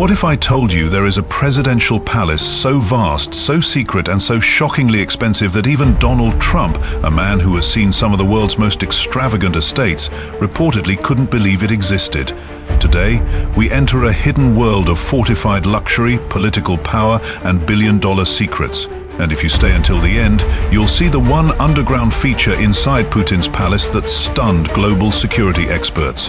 What if I told you there is a presidential palace so vast, so secret, and so shockingly expensive that even Donald Trump, a man who has seen some of the world's most extravagant estates, reportedly couldn't believe it existed? Today, we enter a hidden world of fortified luxury, political power, and billion-dollar secrets. And if you stay until the end, you'll see the one underground feature inside Putin's palace that stunned global security experts.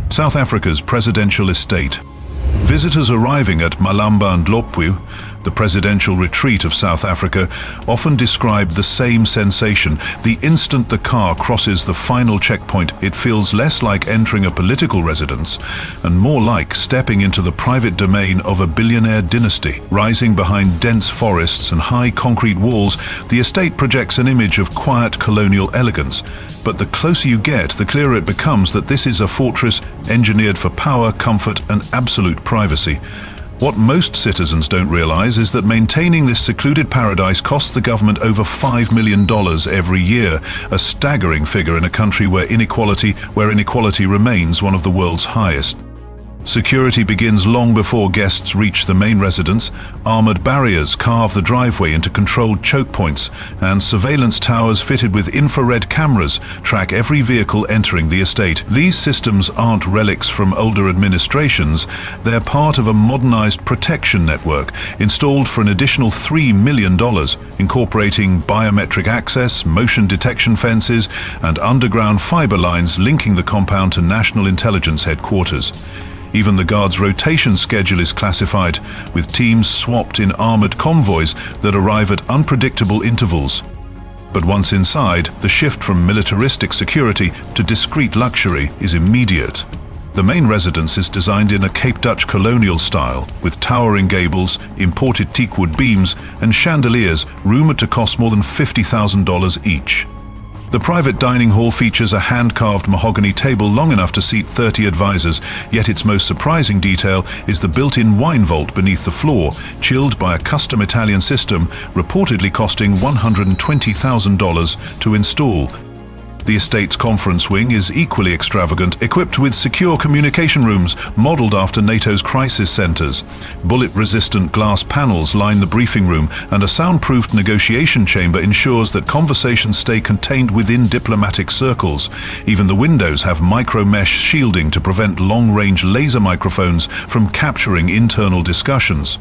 South Africa's presidential estate. Visitors arriving at Malamba-Ndlophu, the presidential retreat of South Africa, often describe the same sensation. The instant the car crosses the final checkpoint, it feels less like entering a political residence and more like stepping into the private domain of a billionaire dynasty. Rising behind dense forests and high concrete walls, the estate projects an image of quiet colonial elegance. But the closer you get, the clearer it becomes that this is a fortress engineered for power, comfort, and absolute privacy. What most citizens don't realize is that maintaining this secluded paradise costs the government over $5 million every year, a staggering figure in a country where inequality remains one of the world's highest. Security begins long before guests reach the main residence. Armored barriers carve the driveway into controlled choke points, and surveillance towers fitted with infrared cameras track every vehicle entering the estate. These systems aren't relics from older administrations. They're part of a modernized protection network installed for an additional $3 million, incorporating biometric access, motion detection fences, and underground fiber lines linking the compound to National Intelligence Headquarters. Even the guards' rotation schedule is classified, with teams swapped in armored convoys that arrive at unpredictable intervals. But once inside, the shift from militaristic security to discreet luxury is immediate. The main residence is designed in a Cape Dutch colonial style, with towering gables, imported teakwood beams, and chandeliers rumored to cost more than $50,000 each. The private dining hall features a hand-carved mahogany table long enough to seat 30 advisors, yet its most surprising detail is the built-in wine vault beneath the floor, chilled by a custom Italian system, reportedly costing $120,000 to install. The estate's conference wing is equally extravagant, equipped with secure communication rooms modeled after NATO's crisis centers. Bullet-resistant glass panels line the briefing room, and a soundproofed negotiation chamber ensures that conversations stay contained within diplomatic circles. Even the windows have micro-mesh shielding to prevent long-range laser microphones from capturing internal discussions.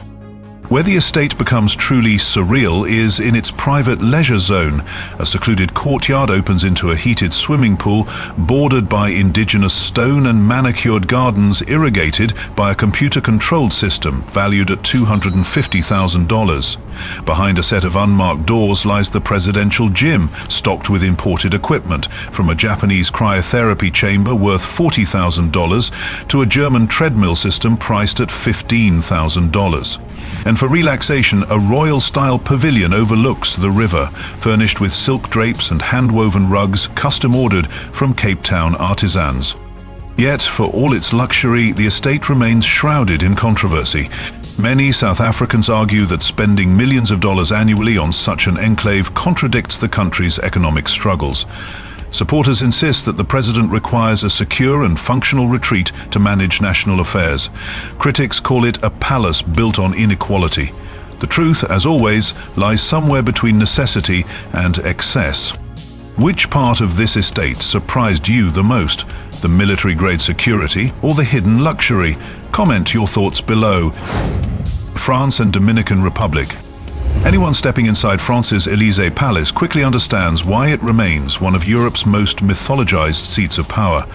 Where the estate becomes truly surreal is in its private leisure zone. A secluded courtyard opens into a heated swimming pool, bordered by indigenous stone and manicured gardens irrigated by a computer-controlled system valued at $250,000. Behind a set of unmarked doors lies the presidential gym, stocked with imported equipment, from a Japanese cryotherapy chamber worth $40,000 to a German treadmill system priced at $15,000. And for relaxation, a royal-style pavilion overlooks the river, furnished with silk drapes and hand-woven rugs custom-ordered from Cape Town artisans. Yet, for all its luxury, the estate remains shrouded in controversy. Many South Africans argue that spending millions of dollars annually on such an enclave contradicts the country's economic struggles. Supporters insist that the president requires a secure and functional retreat to manage national affairs. Critics call it a palace built on inequality. The truth, as always, lies somewhere between necessity and excess. Which part of this estate surprised you the most? The military-grade security or the hidden luxury? Comment your thoughts below. France and Dominican Republic. Anyone stepping inside France's Élysée Palace quickly understands why it remains one of Europe's most mythologized seats of power.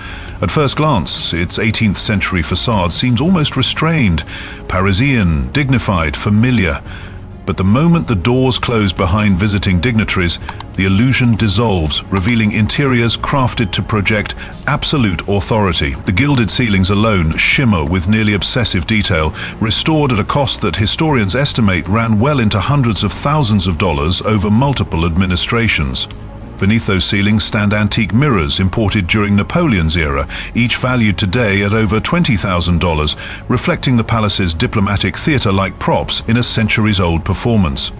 At first glance, its 18th century facade seems almost restrained, Parisian, dignified, familiar. But the moment the doors close behind visiting dignitaries, the illusion dissolves, revealing interiors crafted to project absolute authority. The gilded ceilings alone shimmer with nearly obsessive detail, restored at a cost that historians estimate ran well into hundreds of thousands of dollars over multiple administrations. Beneath those ceilings stand antique mirrors imported during Napoleon's era, each valued today at over $20,000, reflecting the palace's diplomatic theater-like props in a centuries-old performance.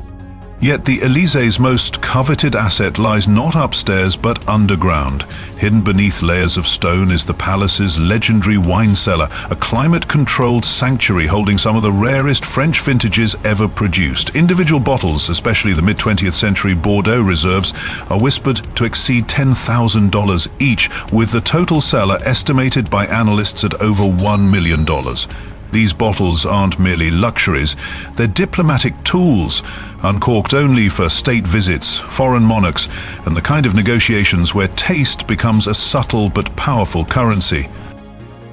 Yet the Élysées' most coveted asset lies not upstairs but underground. Hidden beneath layers of stone is the palace's legendary wine cellar, a climate-controlled sanctuary holding some of the rarest French vintages ever produced. Individual bottles, especially the mid-20th century Bordeaux reserves, are whispered to exceed $10,000 each, with the total cellar estimated by analysts at over $1 million. These bottles aren't merely luxuries, they're diplomatic tools, uncorked only for state visits, foreign monarchs, and the kind of negotiations where taste becomes a subtle but powerful currency.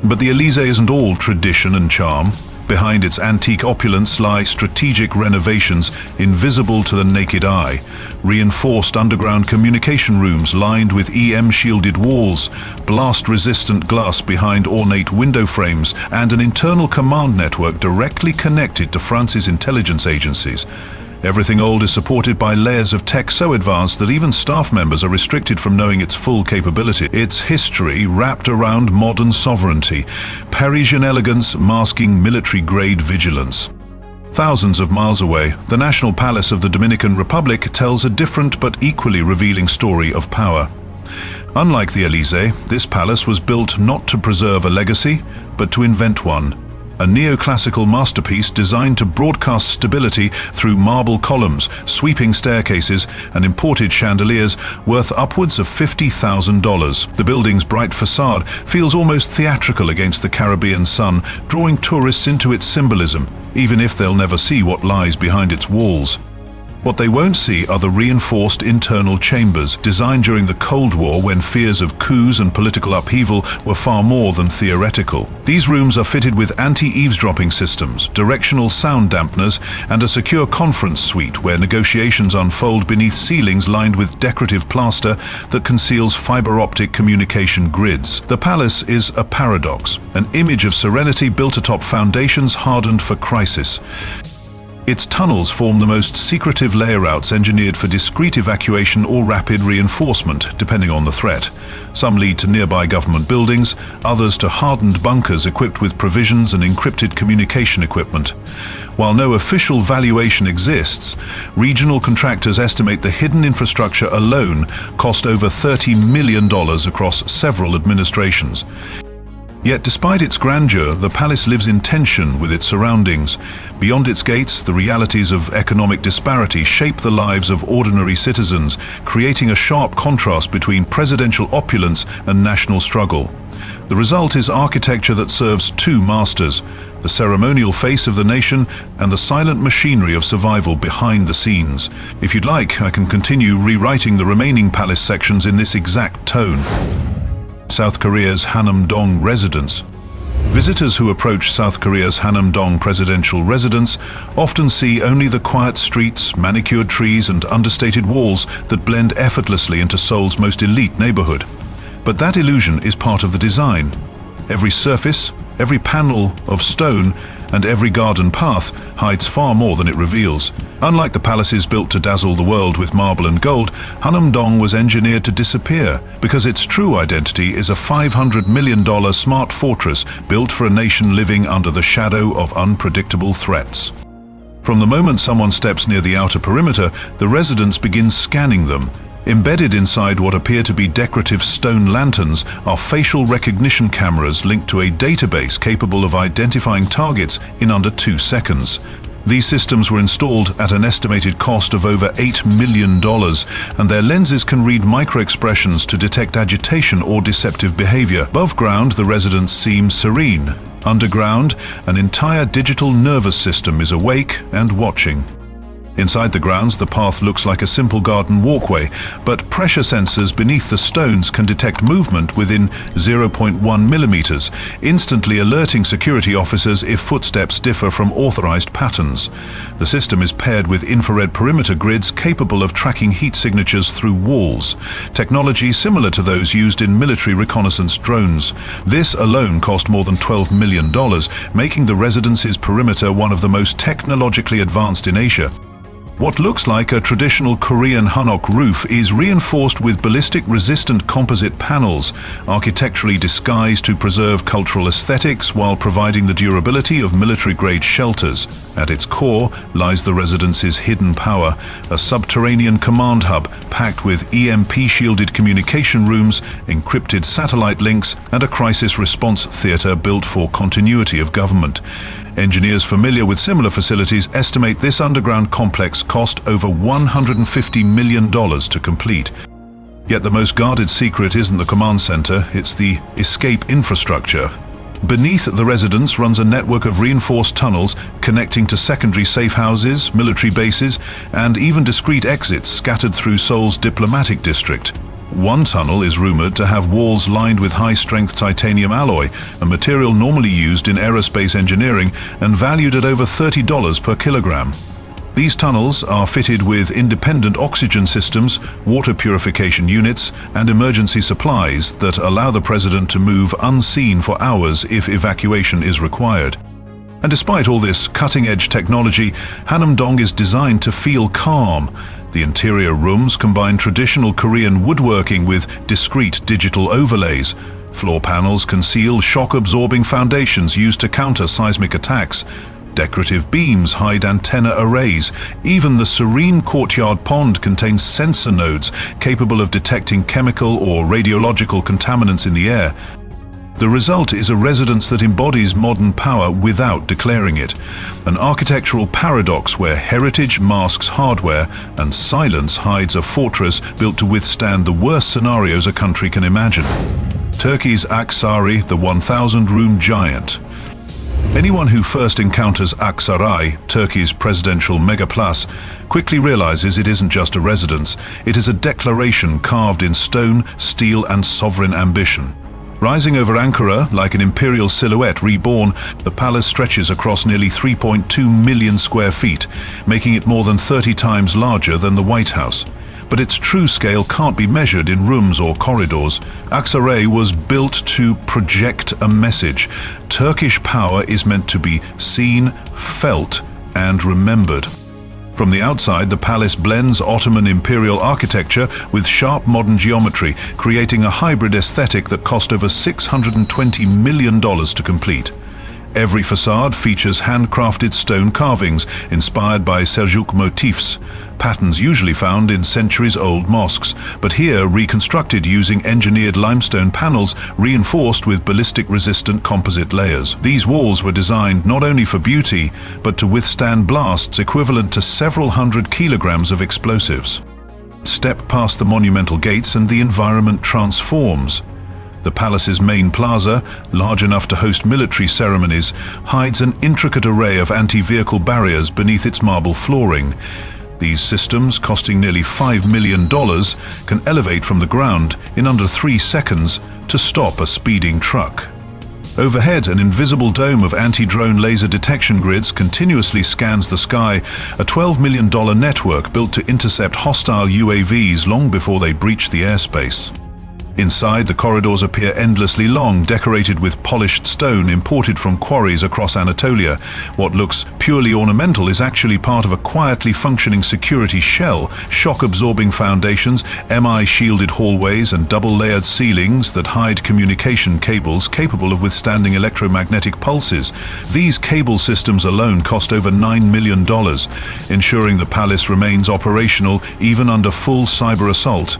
But the Élysée isn't all tradition and charm. Behind its antique opulence lie strategic renovations invisible to the naked eye. Reinforced underground communication rooms lined with EM-shielded walls, blast-resistant glass behind ornate window frames, and an internal command network directly connected to France's intelligence agencies. Everything old is supported by layers of tech so advanced that even staff members are restricted from knowing its full capability. Its history wrapped around modern sovereignty, Parisian elegance masking military-grade vigilance. Thousands of miles away, the National Palace of the Dominican Republic tells a different but equally revealing story of power. Unlike the Élysée, this palace was built not to preserve a legacy, but to invent one. A neoclassical masterpiece designed to broadcast stability through marble columns, sweeping staircases, and imported chandeliers worth upwards of $50,000. The building's bright facade feels almost theatrical against the Caribbean sun, drawing tourists into its symbolism, even if they'll never see what lies behind its walls. What they won't see are the reinforced internal chambers, designed during the Cold War when fears of coups and political upheaval were far more than theoretical. These rooms are fitted with anti-eavesdropping systems, directional sound dampeners, and a secure conference suite where negotiations unfold beneath ceilings lined with decorative plaster that conceals fiber-optic communication grids. The palace is a paradox, an image of serenity built atop foundations hardened for crisis. Its tunnels form the most secretive layouts engineered for discreet evacuation or rapid reinforcement, depending on the threat. Some lead to nearby government buildings, others to hardened bunkers equipped with provisions and encrypted communication equipment. While no official valuation exists, regional contractors estimate the hidden infrastructure alone cost over $30 million across several administrations. Yet despite its grandeur, the palace lives in tension with its surroundings. Beyond its gates, the realities of economic disparity shape the lives of ordinary citizens, creating a sharp contrast between presidential opulence and national struggle. The result is architecture that serves two masters, the ceremonial face of the nation and the silent machinery of survival behind the scenes. If you'd like, I can continue rewriting the remaining palace sections in this exact tone. South Korea's Hanam-dong residence. Visitors who approach South Korea's Hanam-dong presidential residence often see only the quiet streets, manicured trees, and understated walls that blend effortlessly into Seoul's most elite neighborhood. But that illusion is part of the design. Every surface, every panel of stone, and every garden path hides far more than it reveals. Unlike the palaces built to dazzle the world with marble and gold, Hanam-dong was engineered to disappear because its true identity is a $500 million smart fortress built for a nation living under the shadow of unpredictable threats. From the moment someone steps near the outer perimeter, the residents begin scanning them. Embedded inside what appear to be decorative stone lanterns are facial recognition cameras linked to a database capable of identifying targets in under 2 seconds. These systems were installed at an estimated cost of over $8 million, and their lenses can read micro-expressions to detect agitation or deceptive behavior. Above ground, the residents seem serene. Underground, an entire digital nervous system is awake and watching. Inside the grounds, the path looks like a simple garden walkway, but pressure sensors beneath the stones can detect movement within 0.1 millimeters, instantly alerting security officers if footsteps differ from authorized patterns. The system is paired with infrared perimeter grids capable of tracking heat signatures through walls, technology similar to those used in military reconnaissance drones. This alone cost more than $12 million, making the residence's perimeter one of the most technologically advanced in Asia. What looks like a traditional Korean hanok roof is reinforced with ballistic-resistant composite panels, architecturally disguised to preserve cultural aesthetics while providing the durability of military-grade shelters. At its core lies the residence's hidden power, a subterranean command hub packed with EMP-shielded communication rooms, encrypted satellite links, and a crisis response theater built for continuity of government. Engineers familiar with similar facilities estimate this underground complex cost over $150 million to complete. Yet the most guarded secret isn't the command center, it's the escape infrastructure. Beneath the residence runs a network of reinforced tunnels connecting to secondary safe houses, military bases, and even discreet exits scattered through Seoul's diplomatic district. One tunnel is rumored to have walls lined with high-strength titanium alloy, a material normally used in aerospace engineering and valued at over $30 per kilogram. These tunnels are fitted with independent oxygen systems, water purification units, and emergency supplies that allow the president to move unseen for hours if evacuation is required. And despite all this cutting-edge technology, Hanam-dong is designed to feel calm. The interior rooms combine traditional Korean woodworking with discrete digital overlays. Floor panels conceal shock-absorbing foundations used to counter seismic attacks. Decorative beams hide antenna arrays. Even the serene courtyard pond contains sensor nodes capable of detecting chemical or radiological contaminants in the air. The result is a residence that embodies modern power without declaring it. An architectural paradox where heritage masks hardware and silence hides a fortress built to withstand the worst scenarios a country can imagine. Turkey's Aksaray, the 1,000-room giant. Anyone who first encounters Aksaray, Turkey's presidential megaplus, quickly realizes it isn't just a residence, it is a declaration carved in stone, steel, and sovereign ambition. Rising over Ankara like an imperial silhouette reborn, the palace stretches across nearly 3.2 million square feet, making it more than 30 times larger than the White House. But its true scale can't be measured in rooms or corridors. Aksaray was built to project a message. Turkish power is meant to be seen, felt, and remembered. From the outside, the palace blends Ottoman imperial architecture with sharp modern geometry, creating a hybrid aesthetic that cost over $620 million to complete. Every facade features handcrafted stone carvings inspired by Seljuk motifs, patterns usually found in centuries-old mosques, but here reconstructed using engineered limestone panels reinforced with ballistic-resistant composite layers. These walls were designed not only for beauty, but to withstand blasts equivalent to several hundred kilograms of explosives. Step past the monumental gates and the environment transforms. The palace's main plaza, large enough to host military ceremonies, hides an intricate array of anti-vehicle barriers beneath its marble flooring. These systems, costing nearly $5 million, can elevate from the ground in under 3 seconds to stop a speeding truck. Overhead, an invisible dome of anti-drone laser detection grids continuously scans the sky, a $12 million network built to intercept hostile UAVs long before they breach the airspace. Inside, the corridors appear endlessly long, decorated with polished stone imported from quarries across Anatolia. What looks purely ornamental is actually part of a quietly functioning security shell, shock-absorbing foundations, MI-shielded hallways, and double-layered ceilings that hide communication cables capable of withstanding electromagnetic pulses. These cable systems alone cost over $9 million, ensuring the palace remains operational even under full cyber assault.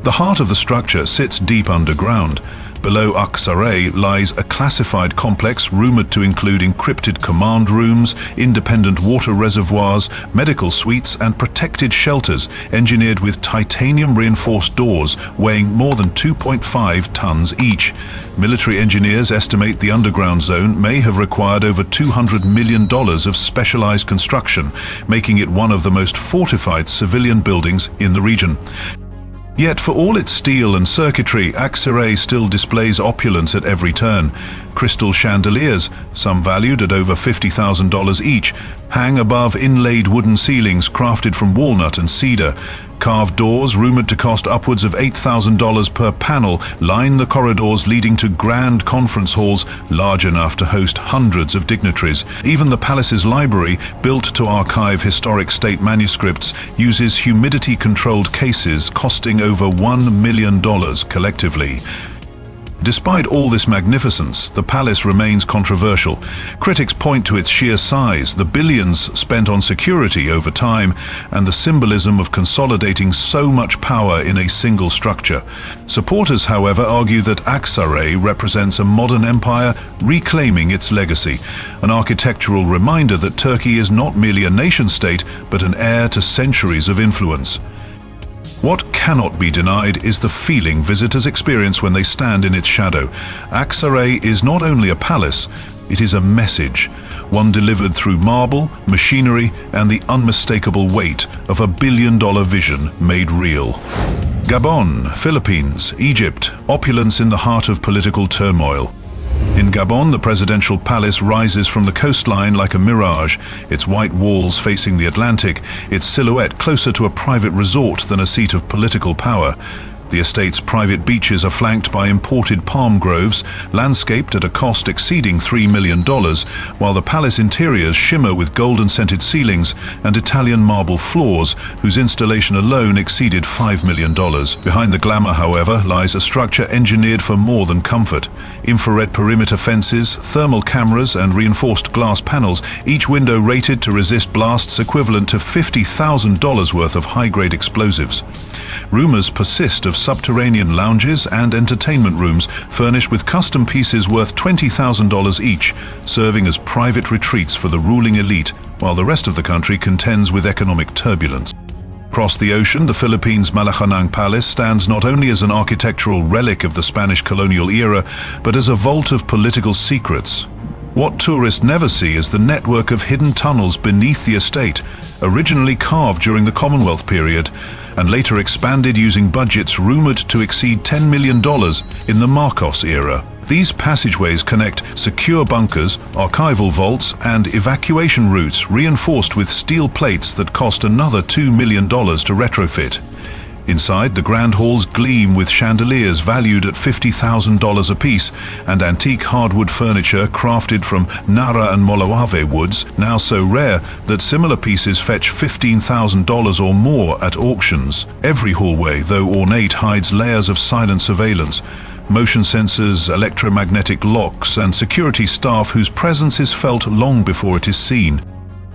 The heart of the structure sits deep underground. Below Aksaray lies a classified complex rumored to include encrypted command rooms, independent water reservoirs, medical suites, and protected shelters engineered with titanium-reinforced doors weighing more than 2.5 tons each. Military engineers estimate the underground zone may have required over $200 million of specialized construction, making it one of the most fortified civilian buildings in the region. Yet for all its steel and circuitry, Aksaray still displays opulence at every turn. Crystal chandeliers, some valued at over $50,000 each, hang above inlaid wooden ceilings crafted from walnut and cedar. Carved doors, rumored to cost upwards of $8,000 per panel, line the corridors leading to grand conference halls large enough to host hundreds of dignitaries. Even the palace's library, built to archive historic state manuscripts, uses humidity-controlled cases costing over $1 million collectively. Despite all this magnificence, the palace remains controversial. Critics point to its sheer size, the billions spent on security over time, and the symbolism of consolidating so much power in a single structure. Supporters, however, argue that Aksaray represents a modern empire reclaiming its legacy, an architectural reminder that Turkey is not merely a nation-state, but an heir to centuries of influence. What cannot be denied is the feeling visitors experience when they stand in its shadow. Aksaray is not only a palace, it is a message, one delivered through marble, machinery, and the unmistakable weight of a billion-dollar vision made real. Gabon, Philippines, Egypt, opulence in the heart of political turmoil. In Gabon, the presidential palace rises from the coastline like a mirage, its white walls facing the Atlantic, its silhouette closer to a private resort than a seat of political power. The estate's private beaches are flanked by imported palm groves, landscaped at a cost exceeding $3 million, while the palace interiors shimmer with golden-scented ceilings and Italian marble floors, whose installation alone exceeded $5 million. Behind the glamour, however, lies a structure engineered for more than comfort. Infrared perimeter fences, thermal cameras, and reinforced glass panels, each window rated to resist blasts equivalent to $50,000 worth of high-grade explosives. Rumors persist of subterranean lounges and entertainment rooms furnished with custom pieces worth $20,000 each, serving as private retreats for the ruling elite, while the rest of the country contends with economic turbulence. Across the ocean, the Philippines' Malacanang Palace stands not only as an architectural relic of the Spanish colonial era, but as a vault of political secrets. What tourists never see is the network of hidden tunnels beneath the estate, originally carved during the Commonwealth period, and later expanded using budgets rumored to exceed $10 million in the Marcos era. These passageways connect secure bunkers, archival vaults, and evacuation routes reinforced with steel plates that cost another $2 million to retrofit. Inside, the grand halls gleam with chandeliers valued at $50,000 apiece and antique hardwood furniture crafted from Nara and Molawave woods, now so rare that similar pieces fetch $15,000 or more at auctions. Every hallway, though ornate, hides layers of silent surveillance. Motion sensors, electromagnetic locks, and security staff whose presence is felt long before it is seen.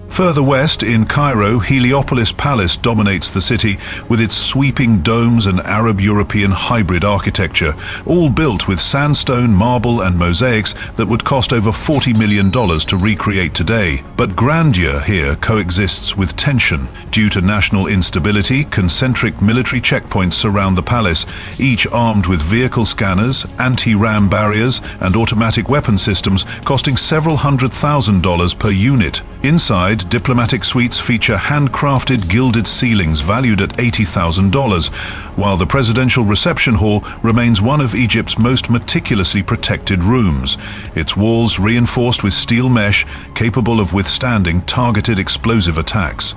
Further west, in Cairo, Heliopolis Palace dominates the city with its sweeping domes and Arab-European hybrid architecture, all built with sandstone, marble, and mosaics that would cost over $40 million to recreate today. But grandeur here coexists with tension. Due to national instability, concentric military checkpoints surround the palace, each armed with vehicle scanners, anti-ram barriers, and automatic weapon systems costing several $100,000 per unit. Inside, diplomatic suites feature handcrafted gilded ceilings valued at $80,000, while the presidential reception hall remains one of Egypt's most meticulously protected rooms, its walls reinforced with steel mesh capable of withstanding targeted explosive attacks.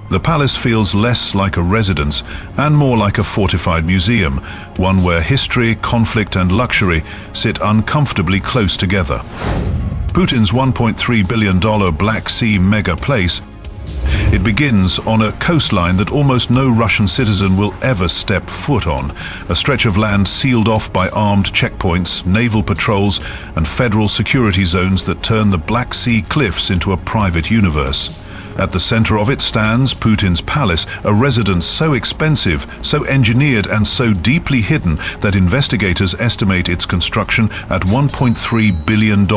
The palace feels less like a residence and more like a fortified museum, one where history, conflict, and luxury sit uncomfortably close together. Putin's $1.3 billion Black Sea mega place. It begins on a coastline that almost no Russian citizen will ever step foot on, a stretch of land sealed off by armed checkpoints, naval patrols, and federal security zones that turn the Black Sea cliffs into a private universe. At the center of it stands Putin's palace, a residence so expensive, so engineered, and so deeply hidden that investigators estimate its construction at $1.3 billion,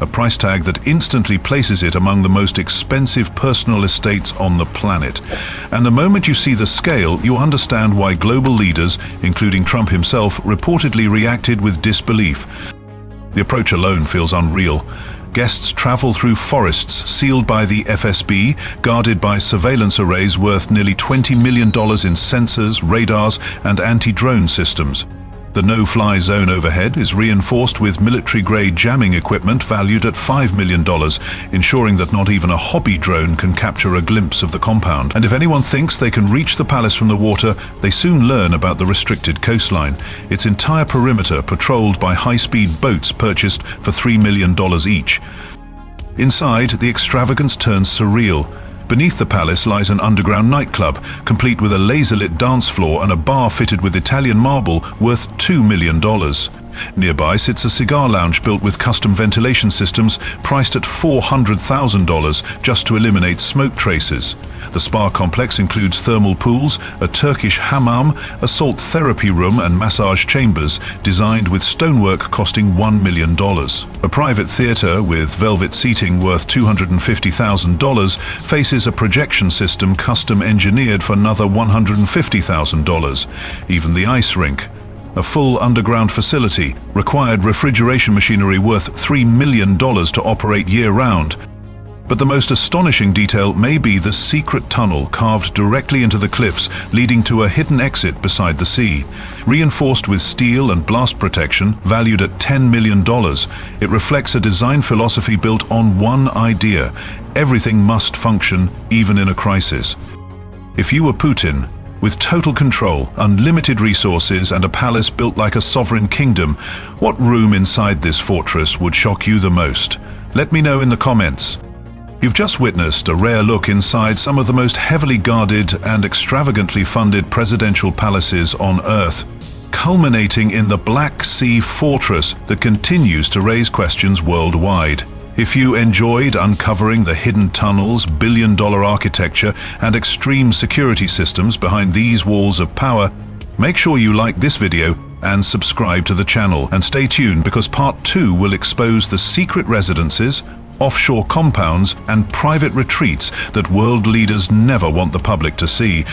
a price tag that instantly places it among the most expensive personal estates on the planet. And the moment you see the scale, you understand why global leaders, including Trump himself, reportedly reacted with disbelief. The approach alone feels unreal. Guests travel through forests sealed by the FSB, guarded by surveillance arrays worth nearly $20 million in sensors, radars, and anti-drone systems. The no-fly zone overhead is reinforced with military-grade jamming equipment valued at $5 million, ensuring that not even a hobby drone can capture a glimpse of the compound. And if anyone thinks they can reach the palace from the water, they soon learn about the restricted coastline. Its entire perimeter patrolled by high-speed boats purchased for $3 million each. Inside, the extravagance turns surreal. Beneath the palace lies an underground nightclub, complete with a laser-lit dance floor and a bar fitted with Italian marble worth $2 million. Nearby sits a cigar lounge built with custom ventilation systems priced at $400,000 just to eliminate smoke traces. The spa complex includes thermal pools, a Turkish hammam, a salt therapy room and massage chambers designed with stonework costing $1 million. A private theater with velvet seating worth $250,000 faces a projection system custom engineered for another $150,000. Even the ice rink, a full underground facility, required refrigeration machinery worth $3 million to operate year-round. But the most astonishing detail may be the secret tunnel carved directly into the cliffs, leading to a hidden exit beside the sea. Reinforced with steel and blast protection, valued at $10 million, it reflects a design philosophy built on one idea: everything must function, even in a crisis. If you were Putin, with total control, unlimited resources, and a palace built like a sovereign kingdom, what room inside this fortress would shock you the most? Let me know in the comments. You've just witnessed a rare look inside some of the most heavily guarded and extravagantly funded presidential palaces on Earth, culminating in the Black Sea fortress that continues to raise questions worldwide. If you enjoyed uncovering the hidden tunnels, billion-dollar architecture, and extreme security systems behind these walls of power, make sure you like this video and subscribe to the channel. And stay tuned, because part 2 will expose the secret residences, offshore compounds, and private retreats that world leaders never want the public to see.